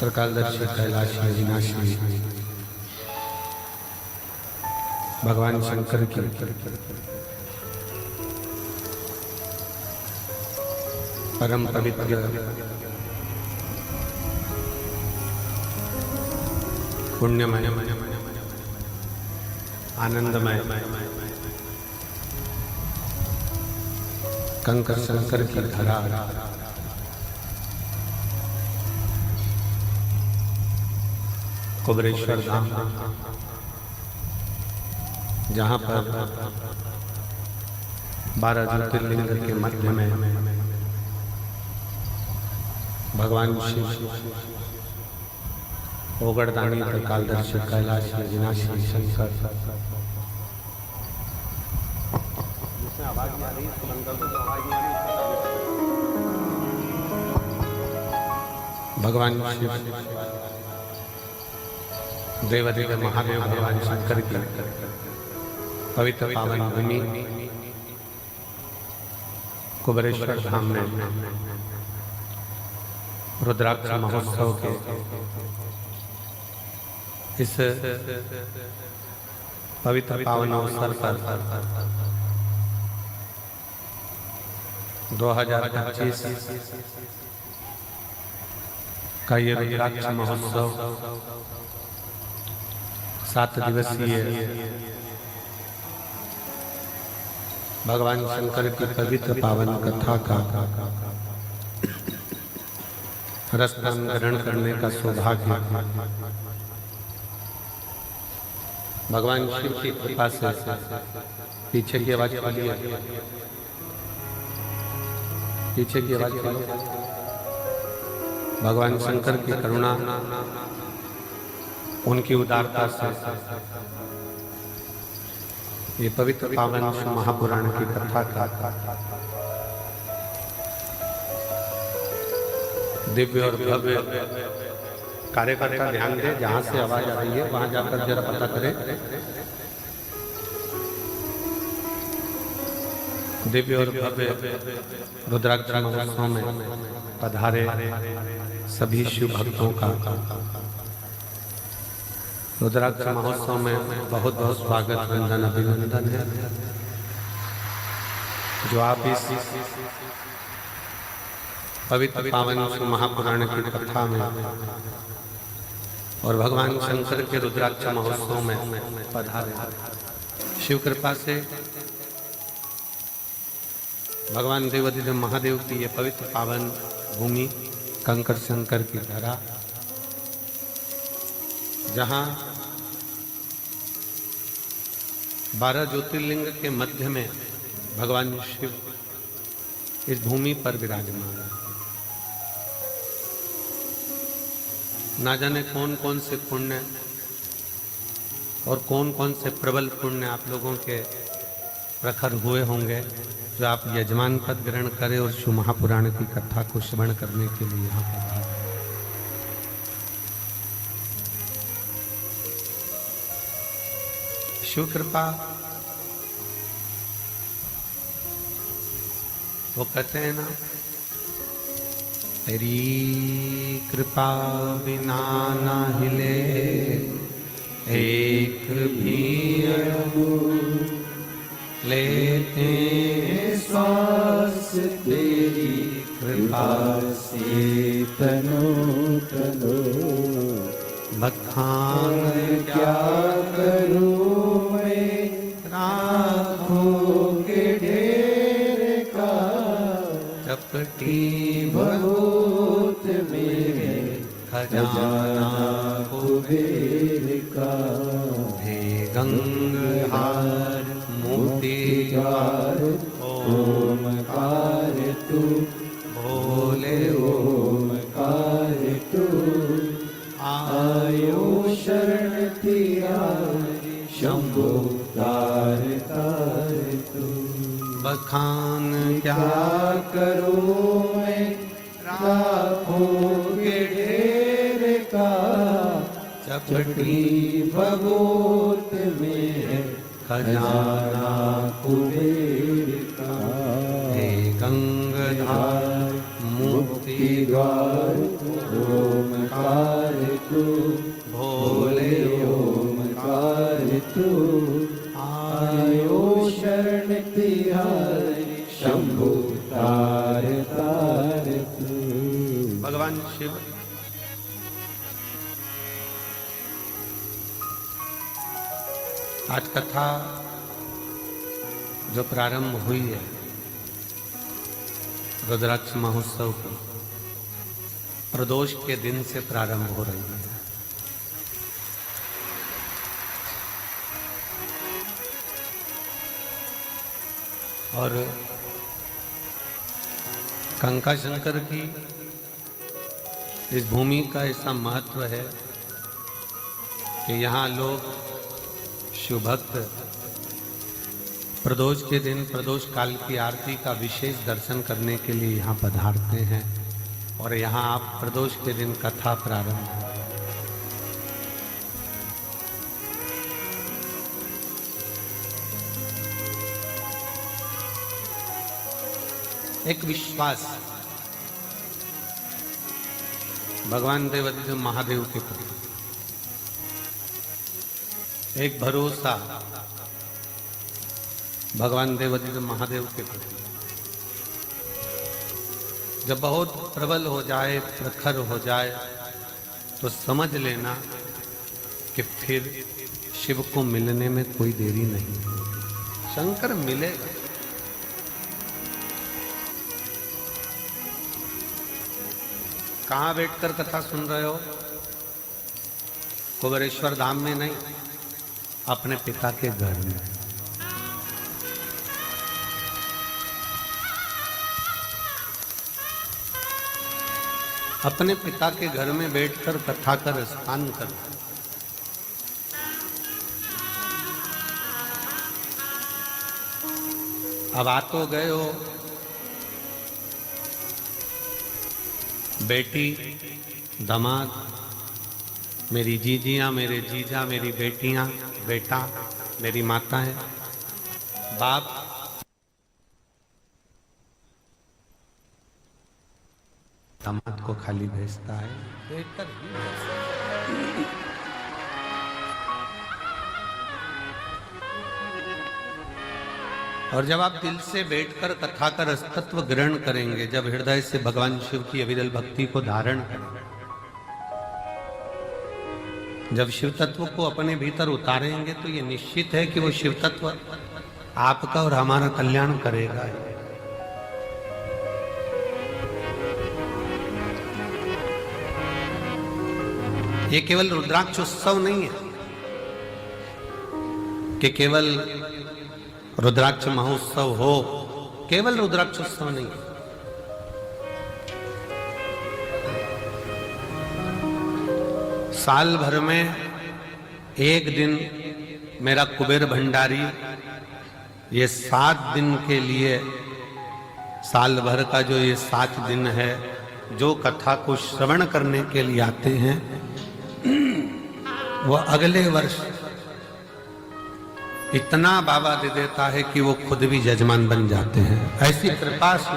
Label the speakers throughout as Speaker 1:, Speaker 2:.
Speaker 1: त्रिकालदर्शी कैलाश अविनाशी भगवान शंकर की परम पवित्र पुण्यमय आनंदमय कंकर शंकर की धरा कुबरेश्वर धाम, जहाँ पर 12 ज्योतिर्लिंग के मध्य में भगवान शिव ओगड़दानी त्रिकालदर्शी कैलाश अविनाशी शंकर भगवान शिव देवदेव महादेव भगवान शंकर की पवित्र पावन भूमि कुबरेश्वर धाम में रुद्राक्ष महोत्सव के इस पवित्र पावन अवसर पर 2025 का ये रुद्राक्ष महोत्सव 7 दिवसीय भगवान शंकर की पवित्र पावन कथा का रसपान ग्रहण करने का सौभाग्य भगवान शिव की कृपा से पीछे की आवाज खोलिए, पीछे की आवाज खोलिए। भगवान शंकर की करुणा, उनकी उदारता से ये पवित्र पावन महापुराण की कथा का दिव्य और भव्य कार्यकर्ता ध्यान दे, जहां से आवाज आ रही है वहां जाकर जरा पता करें। दिव्य और भव्य रुद्राक्ष महोत्सव में पधारे सभी शिव भक्तों का रुद्राक्ष महोत्सव में बहुत बहुत स्वागत, वंदन, अभिनंदन है। जो आप इस पवित्र पावन महापुराण की कथा में और भगवान शंकर के रुद्राक्ष महोत्सव में पधारे, शिव कृपा से भगवान देवाधिदेव महादेव की ये पवित्र पावन भूमि कंकर शंकर की धरा, जहाँ 12 ज्योतिर्लिंग के मध्य में भगवान शिव इस भूमि पर विराजमान है। ना जाने कौन कौन से पुण्य और कौन कौन से प्रबल पुण्य आप लोगों के प्रखर हुए होंगे, जो आप यजमान पद ग्रहण करें और शिव महापुराण की कथा को श्रवण करने के लिए यहाँ पर आए। शिव कृपा, वो कहते हैं ना, तेरी कृपा बिना ना हिले एक भी अणु, लेते श्वास तेरी कृपा से तनो तनो, बखान क्या करूं मैं राखों के ढेर का, चपटी भगवत मेरे खजाना कुबेर का, हे गंगाहार मोतीहार ओमकार तू, बोले ओमकार तू, आयो शरण तिया शंभो तार तार तू, बखान क्या करूं मैं राखों के ढेर का, चपटी भगवत में खजाना कुबेर का, हे गंगाधार मुक्ति द्वार ओमकार
Speaker 2: तू, बोले ओमकार तू, आयो शरण तिहारी, शंभु तार तार तू।
Speaker 1: भगवान शिव आज कथा जो प्रारंभ हुई है रुद्राक्ष महोत्सव की, प्रदोष के दिन से प्रारंभ हो रही है। और कंका शंकर की इस भूमि का ऐसा महत्व है कि यहाँ लोग शिव भक्त प्रदोष के दिन प्रदोष काल की आरती का विशेष दर्शन करने के लिए यहाँ पधारते हैं और यहाँ आप प्रदोष के दिन कथा प्रारंभ है। एक विश्वास भगवान देवाधिदेव महादेव के प्रति, एक भरोसा भगवान देवाधिदेव महादेव के प्रति जब बहुत प्रबल हो जाए, प्रखर हो जाए, तो समझ लेना कि फिर शिव को मिलने में कोई देरी नहीं। शंकर मिलेगा। कहाँ बैठकर कथा सुन रहे हो? कुबेरेश्वर धाम में नहीं, अपने पिता के घर में। अपने पिता के घर में बैठकर कथा कर स्नान कर। अब आ तो गए हो, बेटी, दामाद, मेरी जीजियाँ, मेरे जीजा, मेरी बेटियाँ, बेटा, मेरी माताएं, बाप, दामाद को खाली भेजता है, देखकर ही भेजता है। और जब आप दिल से बैठकर कथा का रसतत्व ग्रहण करेंगे, जब हृदय से भगवान शिव की अविरल भक्ति को धारण करेंगे, जब शिव तत्व को अपने भीतर उतारेंगे, तो ये निश्चित है कि वो शिव तत्व आपका और हमारा कल्याण करेगा। ये केवल रुद्राक्ष उत्सव नहीं है कि केवल रुद्राक्ष महोत्सव हो, केवल रुद्राक्ष उत्सव नहीं है। साल भर में एक दिन मेरा कुबेर भंडारी ये 7 दिन के लिए, साल भर का जो ये 7 दिन है, जो कथा को श्रवण करने के लिए आते हैं, वो अगले वर्ष इतना बाबा दे देता है कि वो खुद भी यजमान बन जाते हैं। ऐसी कृपा से।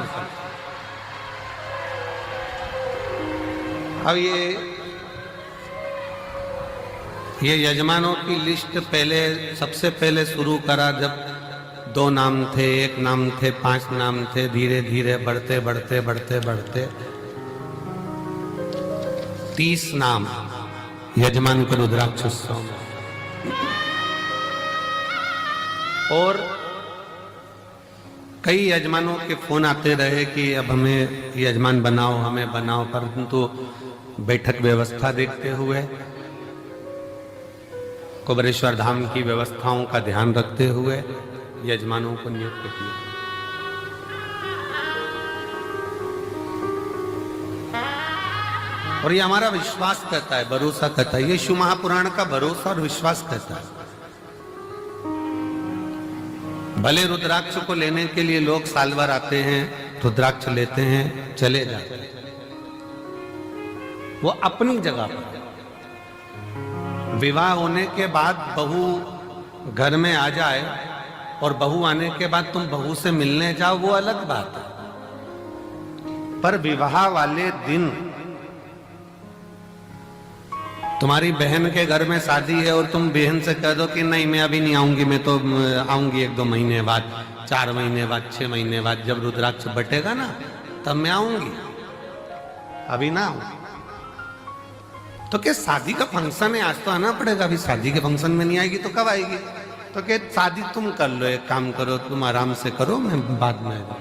Speaker 1: अब ये यजमानों की लिस्ट पहले, सबसे पहले शुरू करा जब 2 नाम थे, 1 नाम थे, 5 नाम थे, धीरे धीरे बढ़ते बढ़ते बढ़ते बढ़ते 30 नाम यजमान को रुद्राक्ष उत्सव में। और कई यजमानों के फोन आते रहे कि अब हमें यजमान बनाओ, हमें बनाओ, परंतु बैठक व्यवस्था देखते हुए, कुबेरेश्वर धाम की व्यवस्थाओं का ध्यान रखते हुए यजमानों को नियुक्त किया। और ये हमारा विश्वास कहता है, भरोसा कहता है। ये शिव महापुराण का भरोसा और विश्वास कहता है। भले रुद्राक्ष को लेने के लिए लोग साल भर आते हैं, रुद्राक्ष लेते हैं, चले जाते हैं, वो अपनी जगह पर। विवाह होने के बाद बहू घर में आ जाए और बहू आने के बाद तुम बहू से मिलने जाओ, वो अलग बात है। पर विवाह वाले दिन तुम्हारी बहन के घर में शादी है और तुम बहन से कह दो कि नहीं मैं अभी नहीं आऊंगी, मैं तो आऊंगी 1-2 महीने बाद, 4 महीने बाद, 6 महीने बाद, जब रुद्राक्ष बटेगा ना तब मैं आऊंगी, अभी ना आऊंगी। तो क्या शादी का फंक्शन है, आज तो आना पड़ेगा, अभी शादी के फंक्शन में नहीं आएगी तो कब आएगी? तो क्या शादी तुम कर लो, एक काम करो, तुम आराम से करो, मैं बाद में आऊंगा।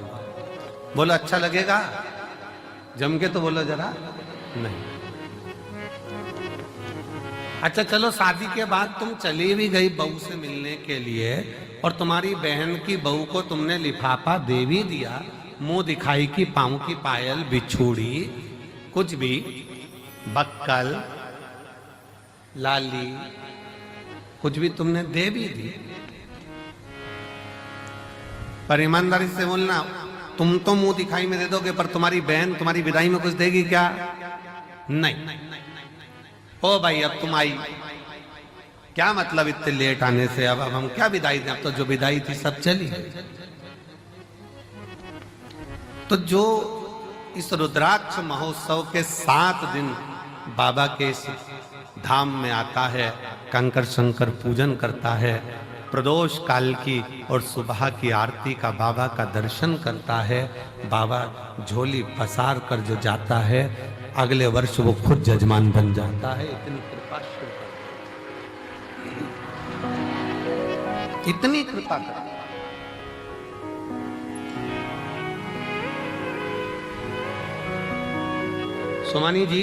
Speaker 1: बोलो अच्छा लगेगा? जम के तो बोलो जरा। नहीं। अच्छा चलो, शादी के बाद तुम चली भी गई बहू से मिलने के लिए और तुम्हारी बहन की बहू को तुमने लिफाफा दे भी दिया, मुंह दिखाई की पाँव की पायल, बिछूड़ी, कुछ भी, बक्कल, लाली, कुछ भी तुमने दे भी दी, पर ईमानदारी से बोलना, तुम तो मुंह दिखाई में दे दोगे, पर तुम्हारी बहन तुम्हारी विदाई में कुछ देगी क्या? नहीं। ओ भाई अब तुम आई, क्या मतलब इतने लेट आने से, अब हम क्या विदाई दें, अब तो जो विदाई थी सब चली गई। तो जो इस रुद्राक्ष महोत्सव के 7 दिन बाबा के इस धाम में आता है, कंकर शंकर पूजन करता है, प्रदोष काल की और सुबह की आरती का बाबा का दर्शन करता है, बाबा झोली पसार कर जो जाता है, अगले वर्ष वो खुद जजमान बन जाता है। इतनी कृपा कर, इतनी कृपा कर। सोमानी जी,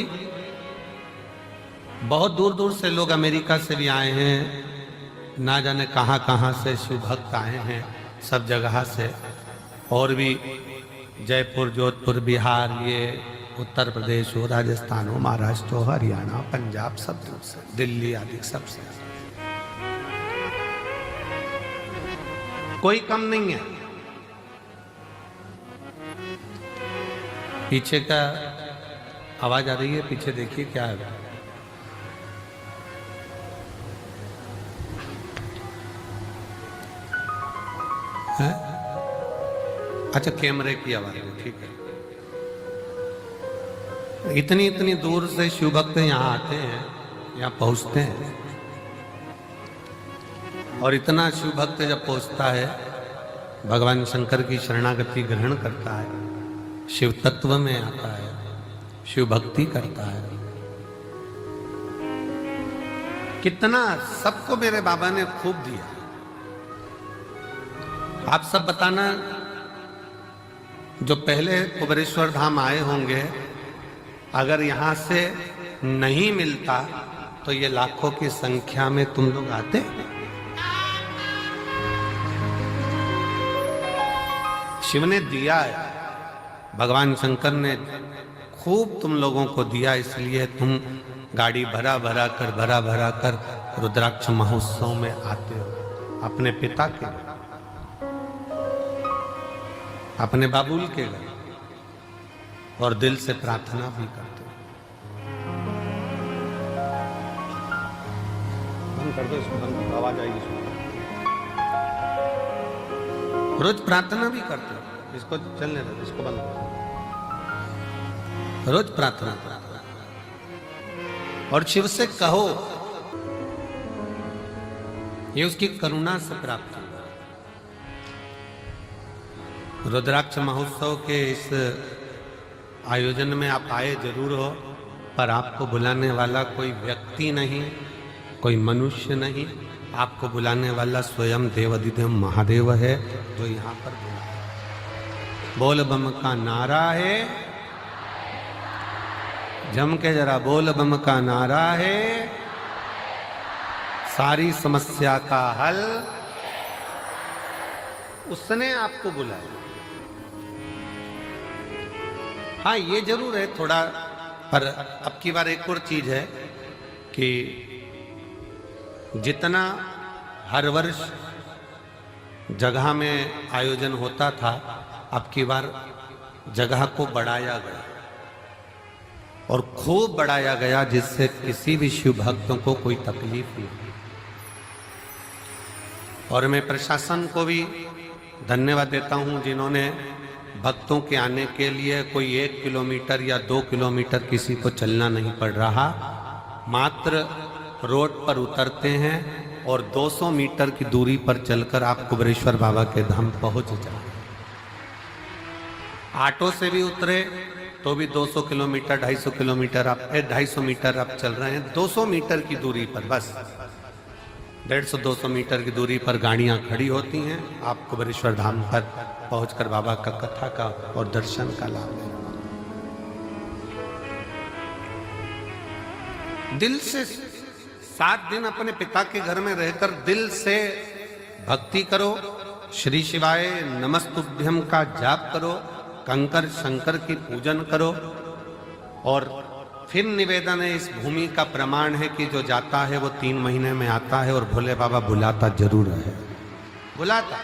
Speaker 1: बहुत दूर दूर से लोग अमेरिका से भी आए हैं, ना जाने कहां कहां से शिव भक्त आए हैं, सब जगह से, और भी जयपुर, जोधपुर, बिहार, ये उत्तर प्रदेश हो, राजस्थान हो, महाराष्ट्र हो, हरियाणा, पंजाब, सब दूर से, दिल्ली आदि सबसे, कोई कम नहीं है। पीछे का आवाज आ रही है, पीछे देखिए क्या है। अच्छा, कैमरे की आवाज है, ठीक है। इतनी इतनी दूर से शिव भक्त यहाँ आते हैं, यहाँ पहुँचते हैं, और इतना शिव भक्त जब पहुँचता है, भगवान शंकर की शरणागति ग्रहण करता है, शिव तत्व में आता है, शिव भक्ति करता है, कितना सबको मेरे बाबा ने खूब दिया। आप सब बताना, जो पहले कुबेरेश्वर धाम आए होंगे, अगर यहां से नहीं मिलता तो ये लाखों की संख्या में तुम लोग आते। शिव ने दिया है, भगवान शंकर ने खूब तुम लोगों को दिया, इसलिए तुम गाड़ी भरा भरा कर रुद्राक्ष महोत्सव में आते हो, अपने पिता के, अपने बाबुल के घर, और दिल से प्रार्थना भी करते हो। बंद कर दो इसको, बंद, आवाज आएगी इसको। रोज प्रार्थना भी करते हो, इसको चलने दो, इसको बंद कर दो। रोज प्रार्थना और शिव से कहो, ये उसकी करुणा से प्राप्त हुआ। रुद्राक्ष महोत्सव के इस आयोजन में आप आए जरूर हो, पर आपको बुलाने वाला कोई व्यक्ति नहीं, कोई मनुष्य नहीं, आपको बुलाने वाला स्वयं देवाधिदेव महादेव है, जो यहाँ पर बुलाया। बोल बम का नारा है, जम के जरा बोल बम का नारा है, सारी समस्या का हल उसने आपको बुलाया। हाँ ये जरूर है थोड़ा, पर अब की बार एक और चीज है कि जितना हर वर्ष जगह में आयोजन होता था, अब की बार जगह को बढ़ाया गया, और खूब बढ़ाया गया, जिससे किसी भी शिव भक्तों को कोई तकलीफ नहीं। और मैं प्रशासन को भी धन्यवाद देता हूं, जिन्होंने भक्तों के आने के लिए कोई 1 किलोमीटर या 2 किलोमीटर किसी को चलना नहीं पड़ रहा, मात्र रोड पर उतरते हैं और 200 मीटर की दूरी पर चलकर आप कुबेरेश्वर बाबा के धाम पहुंच जाए। ऑटो से भी उतरे तो भी 200 किलोमीटर 250 किलोमीटर आप 250 मीटर आप चल रहे हैं, 200 मीटर की दूरी पर, बस 150-200 मीटर की दूरी पर गाड़ियां खड़ी होती हैं। आप कुबेरेश्वर धाम पर पहुंचकर बाबा का कथा का और दर्शन का लाभ लें। दिल से 7 दिन अपने पिता के घर में रहकर दिल से भक्ति करो, श्री शिवाय नमस्तुभ्यम का जाप करो, कंकर शंकर की पूजन करो। और फिर निवेदन है, इस भूमि का प्रमाण है कि जो जाता है वो 3 महीने में आता है और भोले बाबा बुलाता जरूर है, बुलाता।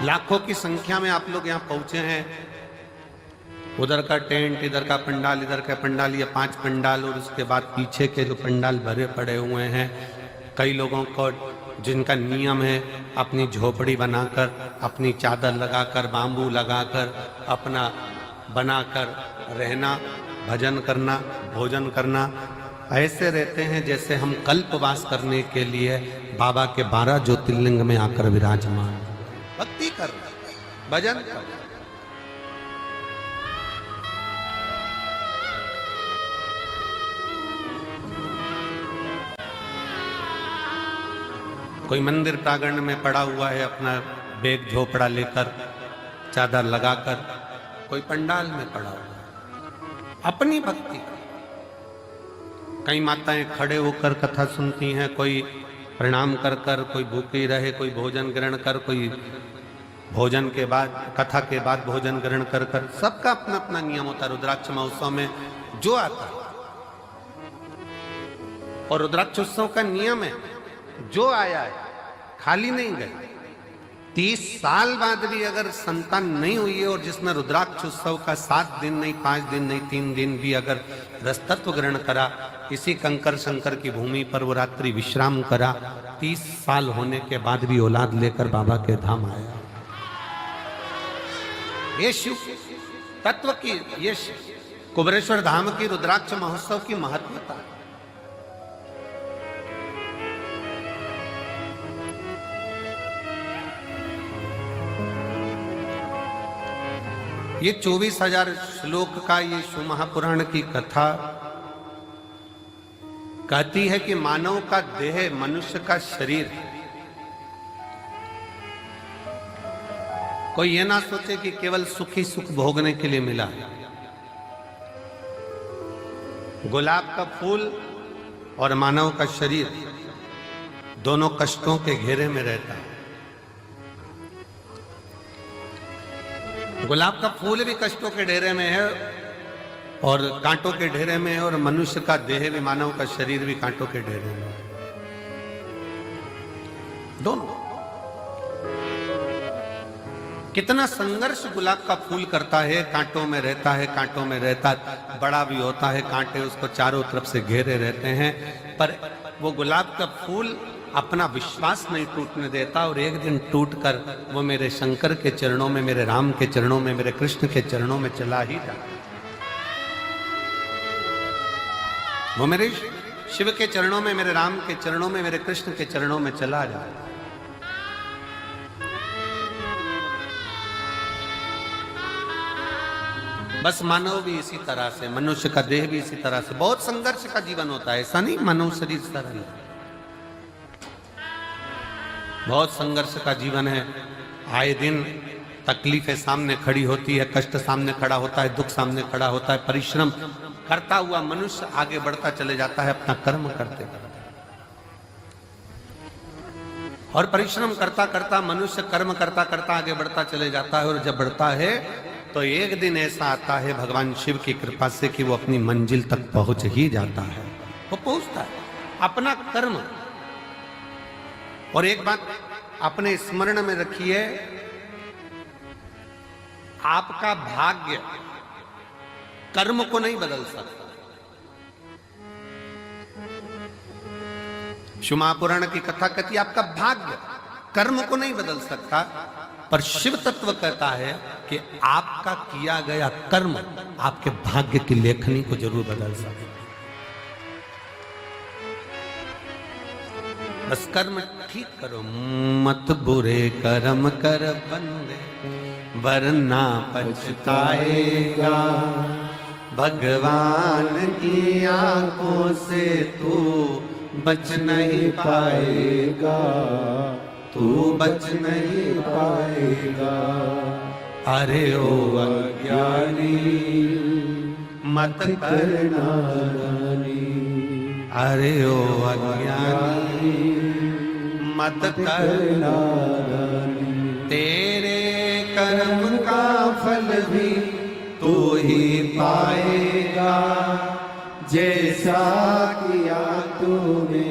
Speaker 1: लाखों की संख्या में आप लोग यहाँ पहुंचे हैं। उधर का टेंट, इधर का पंडाल, इधर का पंडाल, ये 5 पंडाल, और उसके बाद पीछे के जो पंडाल भरे पड़े हुए हैं। कई लोगों को जिनका नियम है अपनी झोपड़ी बनाकर, अपनी चादर लगाकर, बांबू लगाकर अपना बनाकर रहना, भजन करना, भोजन करना, ऐसे रहते हैं जैसे हम कल्पवास करने के लिए बाबा के 12 ज्योतिर्लिंग में आकर विराजमान, भक्ति कर, भजन कर। कोई मंदिर प्रांगण में पड़ा हुआ है अपना बैग झोपड़ा लेकर, चादर लगाकर, कोई पंडाल में पड़ा हुआ है अपनी भक्ति। कई माताएं खड़े होकर कथा सुनती हैं, कोई प्रणाम कर कर, कोई भूखी रहे, कोई भोजन ग्रहण कर, कोई भोजन के बाद, कथा के बाद भोजन ग्रहण कर कर, सबका अपना अपना नियम होता है। रुद्राक्ष महोत्सव में जो आता है, और रुद्राक्ष उत्सव का नियम है जो आया है खाली नहीं गए। 30 साल बाद भी अगर संतान नहीं हुई है और जिसमें रुद्राक्ष उत्सव का 7 दिन नहीं, 5 दिन नहीं, 3 दिन भी अगर रसतत्व ग्रहण करा, इसी कंकर शंकर की भूमि पर वो रात्रि विश्राम करा, 30 साल होने के बाद भी औलाद लेकर बाबा के धाम आया। ये शिव तत्व की, ये कुबेरेश्वर धाम की रुद्राक्ष महोत्सव की महत्वता। ये 24,000 श्लोक का ये शिव महापुराण की कथा कहती है कि मानव का देह, मनुष्य का शरीर, कोई ये ना सोचे कि केवल सुख ही सुख भोगने के लिए मिला है। गुलाब का फूल और मानव का शरीर दोनों कष्टों के घेरे में रहता है। गुलाब का फूल भी कष्टों के घेरे में है और कांटों के घेरे में है, और मनुष्य का देह भी, मानव का शरीर भी कांटों के घेरे में है, दोनों। कितना संघर्ष गुलाब का फूल करता है, कांटों में रहता है, कांटों में रहता, बड़ा भी होता है, कांटे उसको चारों तरफ से घेरे रहते हैं, पर वो गुलाब का फूल अपना विश्वास नहीं टूटने देता, और एक दिन टूटकर वो मेरे शंकर के चरणों में, मेरे राम के चरणों में, मेरे कृष्ण के चरणों में चला ही जाता। वो मेरे शिव के चरणों में, मेरे राम के चरणों में, मेरे कृष्ण के चरणों में चला जाता। बस मानव भी इसी तरह से, मनुष्य का देह भी इसी तरह से, बहुत संघर्ष का जीवन होता है। ऐसा नहीं मानव शरीर सरल है, बहुत संघर्ष का जीवन है। आए दिन तकलीफें सामने खड़ी होती है, कष्ट सामने खड़ा होता है, दुख सामने खड़ा होता है। परिश्रम करता हुआ मनुष्य आगे बढ़ता चले जाता है अपना कर्म करते करते, और परिश्रम करता करता मनुष्य कर्म करता करता आगे बढ़ता चले जाता है। और जब बढ़ता है तो एक दिन ऐसा आता है भगवान शिव की कृपा से कि वो अपनी मंजिल तक पहुंच ही जाता है, वो पहुंचता है अपना कर्म। और एक बात अपने स्मरण में रखिए, आपका भाग्य कर्म को नहीं बदल सकता। शिव महापुराण की कथा कहती है आपका भाग्य, कर्म को नहीं बदल सकता, पर शिव तत्व कहता है कि आपका किया गया कर्म आपके भाग्य की लेखनी को जरूर बदल सकता है। बस कर्म ठीक करो, मत बुरे कर्म कर बंदे, वरना पछताएगा। भगवान की आंखों से तू बच नहीं पाएगा, तू बच नहीं पाएगा। अरे ओ अज्ञानी मत करना नानी, अरे ओ अज्ञानी मत करना नानी। तेरे कर्म का फल भी तू ही पाएगा, जैसा किया तूने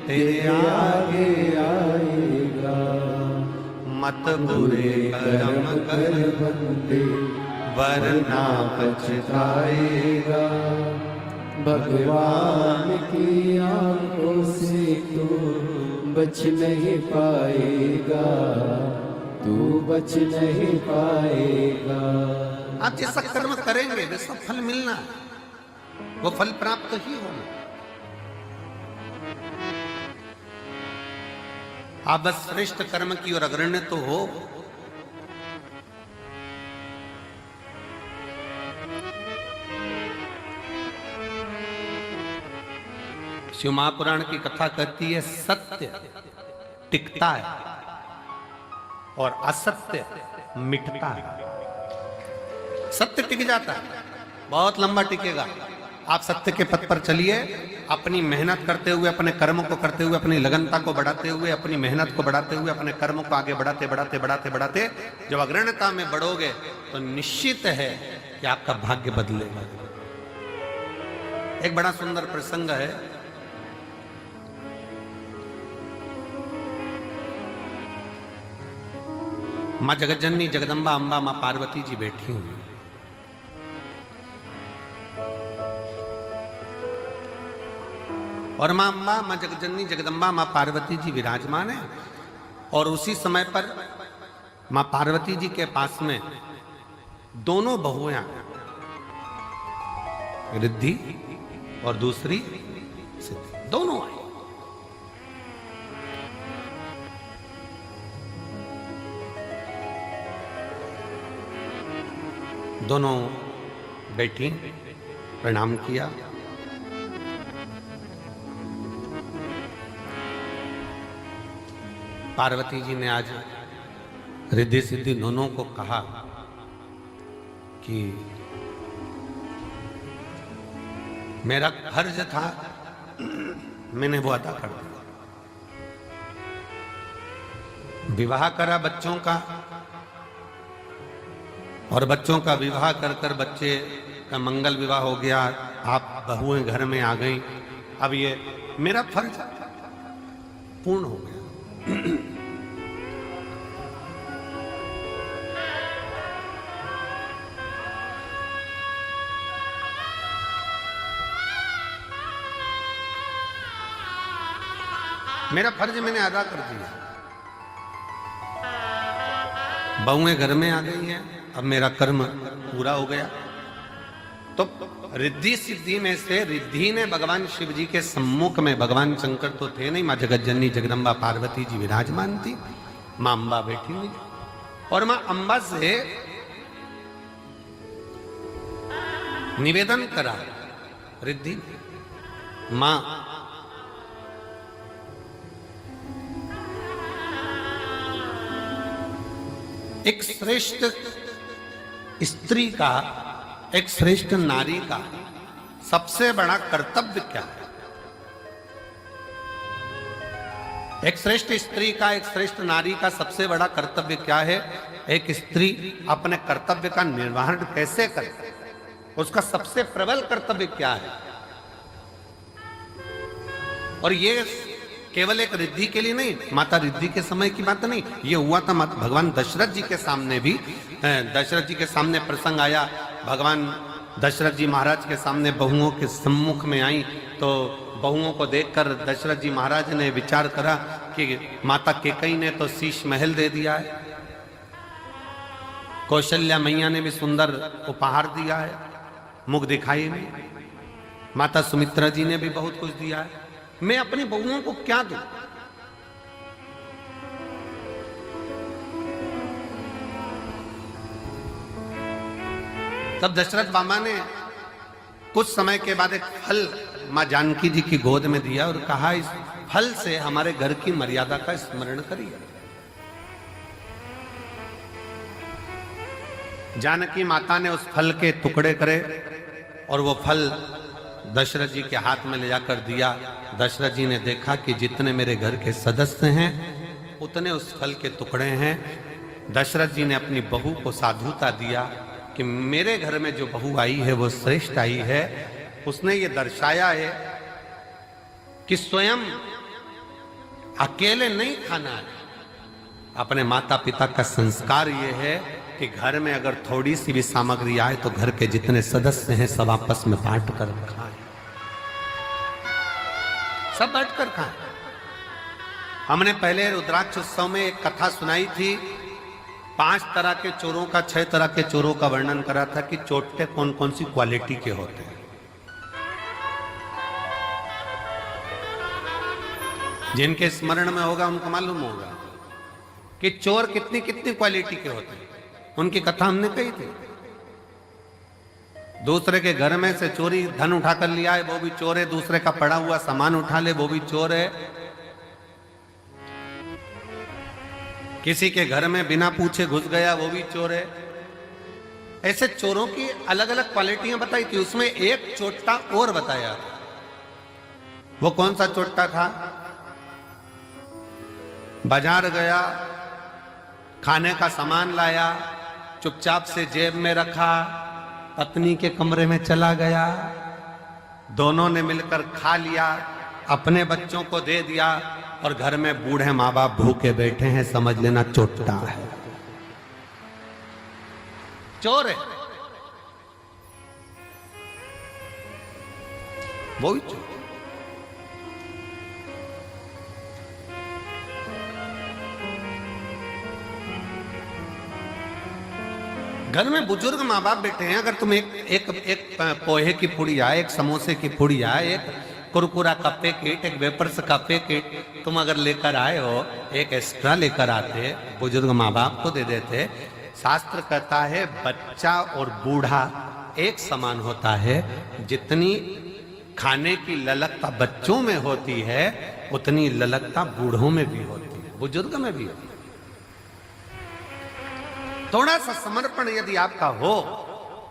Speaker 1: तेरे आगे आएगा। मत बुरे कर्म कर बंदे, वरना पछताएगा।
Speaker 2: भगवान की आंखों से तू बच नहीं पाएगा, तू बच नहीं पाएगा।
Speaker 1: आप जैसा कर्म करेंगे वैसा फल मिलना, वो फल प्राप्त ही होना। आप बस श्रेष्ठ कर्म की ओर अग्रण्य तो हो। शिव महापुराण की कथा कहती है सत्य टिकता है और असत्य मिटता है। सत्य टिक जाता है, बहुत लंबा टिकेगा। आप सत्य के पथ पर चलिए, अपनी मेहनत करते हुए, अपने कर्म को करते हुए, अपनी लगनता को बढ़ाते हुए, अपनी मेहनत को बढ़ाते हुए, अपने कर्म को आगे बढ़ाते बढ़ाते बढ़ाते बढ़ाते जब अग्रण्यता में बढ़ोगे तो निश्चित है कि आपका भाग्य बदलेगा। एक बड़ा सुंदर प्रसंग है। मां जगतजननी जगदम्बा अंबा मां पार्वती जी बैठी हुई, और मां अंबा मां जगतजननी जगदम्बा मां पार्वती जी विराजमान है। और उसी समय पर मां पार्वती जी के पास में दोनों बहुएं, रिद्धि और दूसरी सिद्धि, दोनों आई। दोनों बैठी, प्रणाम किया। पार्वती जी ने आज रिद्धि सिद्धि दोनों को कहा कि मेरा फर्ज था, मैंने वो अदा कर दिया। विवाह करा बच्चों का, और बच्चों का विवाह कर कर बच्चे का मंगल विवाह हो गया। आप बहुएं घर में आ गई। अब ये मेरा फर्ज पूर्ण हो गया। मेरा फर्ज मैंने अदा कर दिया। बहुएं घर में आ गई हैं, अब मेरा कर्म पूरा हो गया। तो रिद्धि सिद्धि में से रिद्धि ने भगवान शिव जी के सम्मुख में, भगवान शंकर तो थे नहीं, मां जगतजननी जगदम्बा पार्वती जी विराजमान थी, मां अंबा बैठी हुई, और मां अंबा से निवेदन करा रिद्धि, मां एक श्रेष्ठ स्त्री का, एक श्रेष्ठ नारी का सबसे बड़ा कर्तव्य क्या है? एक श्रेष्ठ स्त्री का, एक श्रेष्ठ नारी का सबसे बड़ा कर्तव्य क्या है? एक स्त्री अपने कर्तव्य का निर्वहन कैसे करे, उसका सबसे प्रबल कर्तव्य क्या है? और ये केवल एक रिद्धि के लिए नहीं, माता रिद्धि के समय की बात नहीं, ये हुआ था भगवान दशरथ जी के सामने भी। दशरथ जी के सामने प्रसंग आया, भगवान दशरथ जी महाराज के सामने बहुओं के सम्मुख में आई, तो बहुओं को देखकर दशरथ जी महाराज ने विचार करा कि माता केकई ने तो शीश महल दे दिया है, कौशल्या मैया ने भी सुंदर उपहार दिया है, मुख दिखाई में। माता सुमित्रा जी ने भी बहुत कुछ दिया है। मैं अपनी बहुओं को क्या दूं? तब दशरथ बाबा ने कुछ समय के बाद एक फल मां जानकी जी की गोद में दिया और कहा, इस फल से हमारे घर की मर्यादा का स्मरण करिए। जानकी माता ने उस फल के टुकड़े करे और वो फल दशरथ जी के हाथ में ले जाकर दिया। दशरथ जी ने देखा कि जितने मेरे घर के सदस्य हैं उतने उस फल के टुकड़े हैं। दशरथ जी ने अपनी बहू को साधुता दिया कि मेरे घर में जो बहू आई है वो श्रेष्ठ आई है। उसने ये दर्शाया है कि स्वयं अकेले नहीं खाना है। अपने माता पिता का संस्कार ये है कि घर में अगर थोड़ी सी भी सामग्री आए तो घर के जितने सदस्य हैं सब आपस में बांट कर खाएं, सब बांट कर खाएं। हमने पहले रुद्राक्ष उत्सव में एक कथा सुनाई थी, 5 तरह के चोरों का, 6 तरह के चोरों का वर्णन करा था कि चोटे कौन कौन सी क्वालिटी के होते हैं। जिनके स्मरण में होगा उनको मालूम होगा कि चोर कितनी कितनी क्वालिटी के होते हैं। उनकी कथा हमने कही थी। दूसरे के घर में से चोरी धन उठा कर लिया है वो भी चोर है, दूसरे का पड़ा हुआ सामान उठा ले वो भी चोर है, किसी के घर में बिना पूछे घुस गया वो भी चोर है। ऐसे चोरों की अलग अलग क्वालिटियां बताई थी। उसमें एक चोट्टा और बताया था। वो कौन सा चोट्टा था? बाजार गया, खाने का सामान लाया, चुपचाप से जेब में रखा, पत्नी के कमरे में चला गया, दोनों ने मिलकर खा लिया, अपने बच्चों को दे दिया और घर में बूढ़े माँ बाप भूखे बैठे हैं, समझ लेना चोट्टा है, चोर है वो भी चोर। घर में बुजुर्ग माँ बाप बैठे हैं, अगर तुम एक पोहे की पुड़िया, एक समोसे की पुड़िया, एक कुरकुरा का पैकेट, एक वेपर्स का पैकेट तुम अगर लेकर आए हो, एक एक्स्ट्रा लेकर आते, बुजुर्ग माँ बाप को दे देते। शास्त्र कहता है बच्चा और बूढ़ा एक समान होता है। जितनी खाने की ललकता बच्चों में होती है उतनी ललकता बूढ़ों में भी होती है, बुजुर्ग में भी होती है। थोड़ा सा समर्पण यदि आपका हो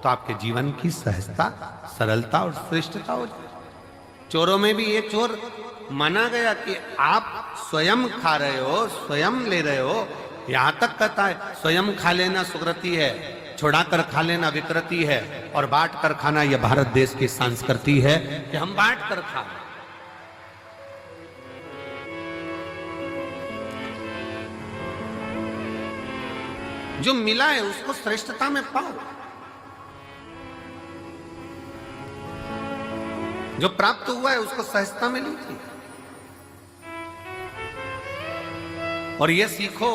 Speaker 1: तो आपके जीवन की सहजता, सरलता और श्रेष्ठता हो जाए। चोरों में भी ये चोर माना गया कि आप स्वयं खा रहे हो, स्वयं ले रहे हो। यहां तक कहता है स्वयं खा लेना सुकृति है, छुड़ा कर खा लेना विकृति है, और बांट कर खाना यह भारत देश की संस्कृति है कि हम बांट कर खा। जो मिला है उसको श्रेष्ठता में पाओ, जो प्राप्त हुआ है उसको सहजता में लीजिए। और ये सीखो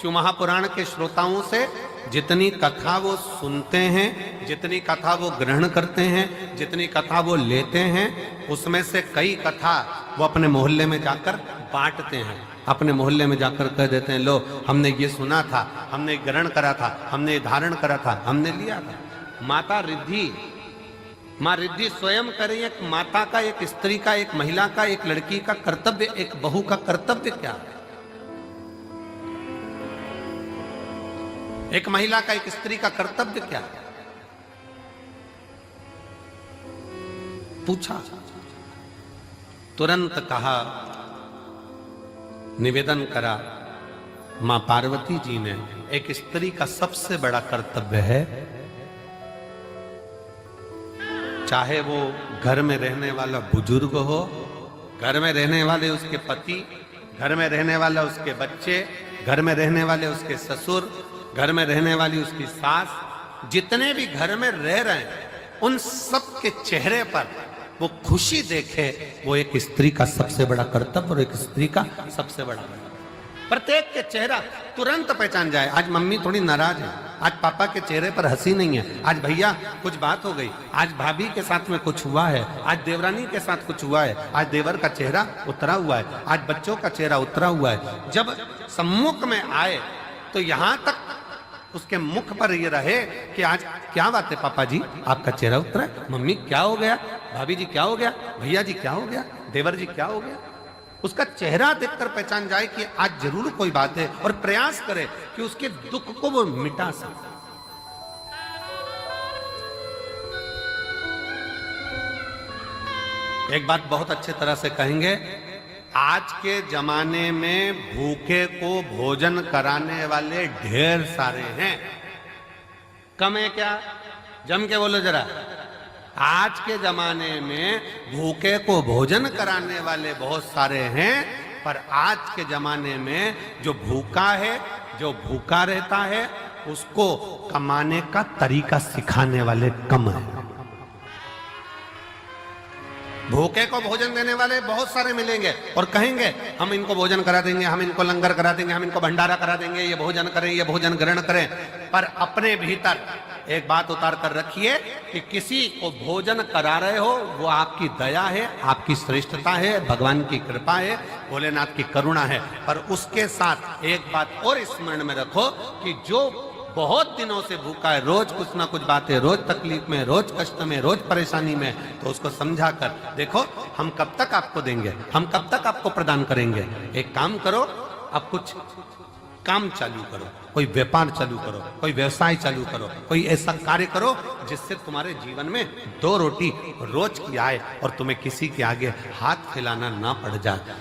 Speaker 1: शिव महापुराण के श्रोताओं से, जितनी कथा वो सुनते हैं, जितनी कथा वो ग्रहण करते हैं, जितनी कथा वो लेते हैं, उसमें से कई कथा वो अपने मोहल्ले में जाकर बांटते हैं। अपने मोहल्ले में जाकर कह देते हैं, लो हमने ये सुना था, हमने ग्रहण करा था, हमने धारण करा था, हमने लिया था। माता रिद्धि, माँ रिद्धि स्वयं करें। एक माता का, एक स्त्री का, एक महिला का, एक लड़की का कर्तव्य, एक बहू का कर्तव्य क्या है? एक महिला का, एक स्त्री का कर्तव्य क्या है? पूछा, तुरंत कहा, निवेदन करा मां पार्वती जी ने, एक स्त्री का सबसे बड़ा कर्तव्य है, चाहे वो घर में रहने वाला बुजुर्ग हो, घर में रहने वाले उसके पति, घर में रहने वाला उसके बच्चे, घर में रहने वाले उसके ससुर, घर में रहने वाली उसकी सास, जितने भी घर में रह रहे हैं उन सब के चेहरे पर वो खुशी देखे, वो एक स्त्री का सबसे बड़ा कर्तव्य और एक स्त्री का सबसे बड़ा प्रत्येक के चेहरा तुरंत पहचान जाए। आज मम्मी थोड़ी नाराज है, आज पापा के चेहरे पर हंसी नहीं है, आज भैया कुछ बात हो गई, आज भाभी के साथ में कुछ हुआ है, आज देवरानी के साथ कुछ हुआ है, आज देवर का चेहरा उतरा हुआ है, आज बच्चों का चेहरा उतरा हुआ है। जब सम्मुख में आए तो यहां तक उसके मुख पर ये रहे कि आज क्या बात है पापा जी, आपका चेहरा उतरा है, मम्मी क्या हो गया, भाभी जी क्या हो गया, भैया जी क्या हो गया, देवर जी क्या हो गया। उसका चेहरा देखकर पहचान जाए कि आज जरूर कोई बात है और प्रयास करे कि उसके दुख को वो मिटा सके। एक बात बहुत अच्छे तरह से कहेंगे, आज के जमाने में भूखे को भोजन कराने वाले ढेर सारे हैं, कम है क्या? जम के बोलो जरा। आज के जमाने में भूखे को भोजन कराने वाले बहुत सारे हैं, पर आज के जमाने में जो भूखा है, जो भूखा रहता है, उसको कमाने का तरीका सिखाने वाले कम है। भूखे को भोजन देने वाले बहुत सारे मिलेंगे और कहेंगे हम इनको भोजन करा देंगे, हम इनको लंगर करा देंगे, हम इनको भंडारा करा देंगे, ये भोजन करें, ये भोजन ग्रहण करें। पर अपने भीतर एक बात उतार कर रखिए कि किसी को भोजन करा रहे हो वो आपकी दया है, आपकी श्रेष्ठता है, भगवान की कृपा है, भोलेनाथ की करुणा है। पर उसके साथ एक बात और स्मरण में रखो कि जो बहुत दिनों से भूखा है, रोज कुछ ना कुछ बातें, रोज तकलीफ में, रोज कष्ट में, रोज परेशानी में, तो उसको समझा कर देखो हम कब तक आपको देंगे, हम कब तक आपको प्रदान करेंगे। एक काम करो, अब कुछ काम चालू करो, कोई व्यापार चालू करो, कोई व्यवसाय चालू करो, कोई ऐसा कार्य करो जिससे तुम्हारे जीवन में 2 रोटी रोज की आए और तुम्हें किसी के आगे हाथ फैलाना ना पड़ जाए।